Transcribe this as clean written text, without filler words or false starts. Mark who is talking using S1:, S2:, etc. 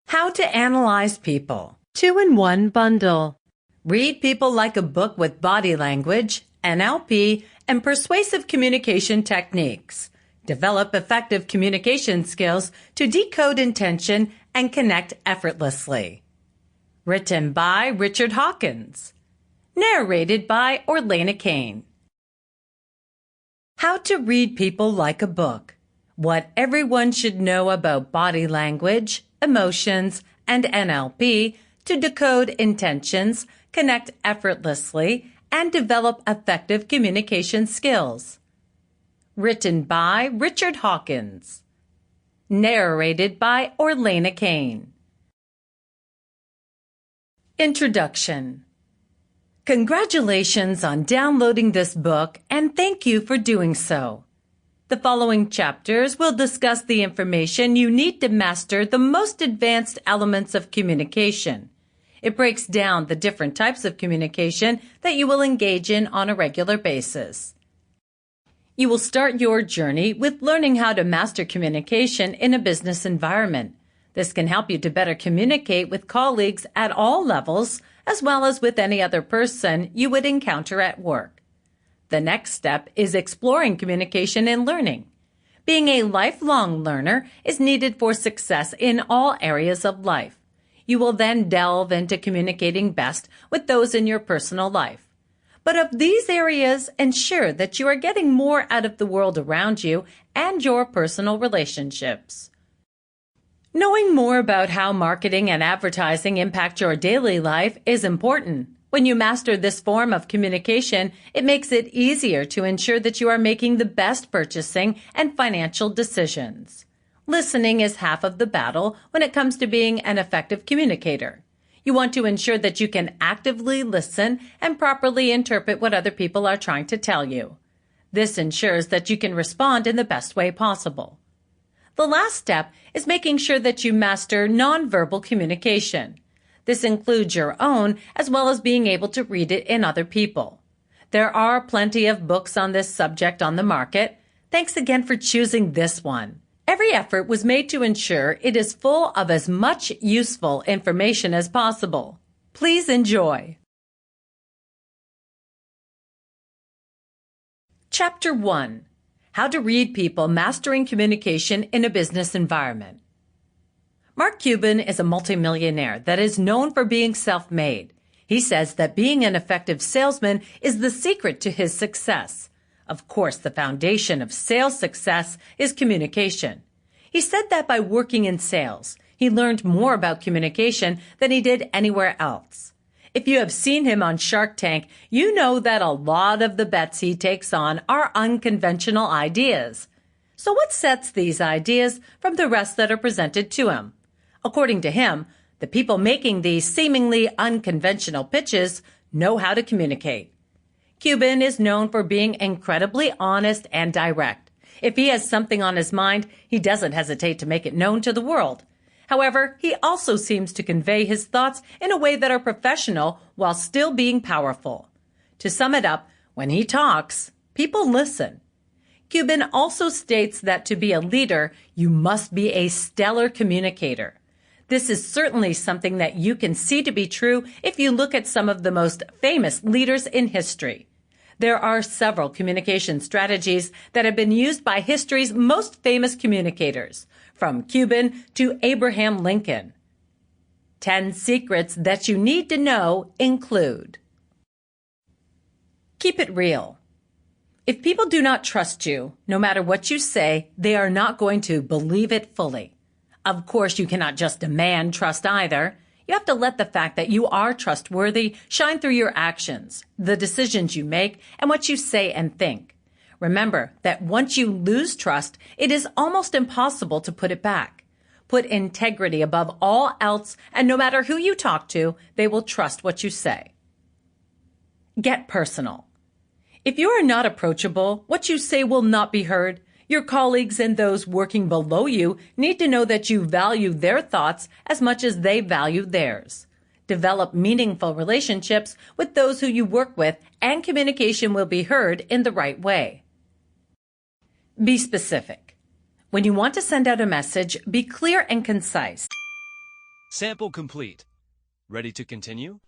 S1: How to Analyze People. 2-in-1 Bundle. Read people like a book with body language, NLP, and persuasive communication techniques. Develop effective communication skills to decode intention and connect effortlessly. Written by Richard Hawkins. Narrated by Orlena Cain. How to Read People Like a Book. What everyone should know about body language, emotions, and NLP to decode intentions, connect effortlessly, and develop effective communication skills. Written by Richard Hawkins. Narrated by Orlena Cain. Introduction. Congratulations on downloading this book, and thank you for doing so. The following chapters will discuss the information you need to master the most advanced elements of communication. It breaks down the different types of communication that you will engage in on a regular basis. You will start your journey with learning how to master communication in a business environment. This can help you to better communicate with colleagues at all levels, as well as with any other person you would encounter at work. The next step is exploring communication and learning. Being a lifelong learner is needed for success in all areas of life. You will then delve into communicating best with those in your personal life. But of these areas, ensure that you are getting more out of the world around you and your personal relationships. Knowing more about how marketing and advertising impact your daily life is important. When you master this form of communication, it makes it easier to ensure that you are making the best purchasing and financial decisions. Listening is half of the battle when it comes to being an effective communicator. You want to ensure that you can actively listen and properly interpret what other people are trying to tell you. This ensures that you can respond in the best way possible. The last step is making sure that you master nonverbal communication. This includes your own, as well as being able to read it in other people. There are plenty of books on this subject on the market. Thanks again for choosing this one. Every effort was made to ensure it is full of as much useful information as possible. Please enjoy. Chapter 1. How to Read People Mastering Communication in a Business Environment. Mark Cuban is a multimillionaire that is known for being self-made. He says that being an effective salesman is the secret to his success. Of course, the foundation of sales success is communication. He said that by working in sales, he learned more about communication than he did anywhere else. If you have seen him on Shark Tank, you know that a lot of the bets he takes on are unconventional ideas. So what sets these ideas from the rest that are presented to him? According to him, the people making these seemingly unconventional pitches know how to communicate. Cuban is known for being incredibly honest and direct. If he has something on his mind, he doesn't hesitate to make it known to the world. However, he also seems to convey his thoughts in a way that are professional while still being powerful. To sum it up, when he talks, people listen. Cuban also states that to be a leader, you must be a stellar communicator. This is certainly something that you can see to be true if you look at some of the most famous leaders in history. There are several communication strategies that have been used by history's most famous communicators, from Cuban to Abraham Lincoln. 10 secrets that you need to know include: keep it real. If people do not trust you, no matter what you say, they are not going to believe it fully. Of course, you cannot just demand trust either. You have to let the fact that you are trustworthy shine through your actions, the decisions you make, and what you say and think. Remember that once you lose trust, it is almost impossible to put it back. Put integrity above all else, and no matter who you talk to, they will trust what you say. Get personal. If you are not approachable, what you say will not be heard. Your colleagues and those working below you need to know that you value their thoughts as much as they value theirs. Develop meaningful relationships with those who you work with, and communication will be heard in the right way. Be specific. When you want to send out a message, be clear and concise.
S2: Sample complete. Ready to continue?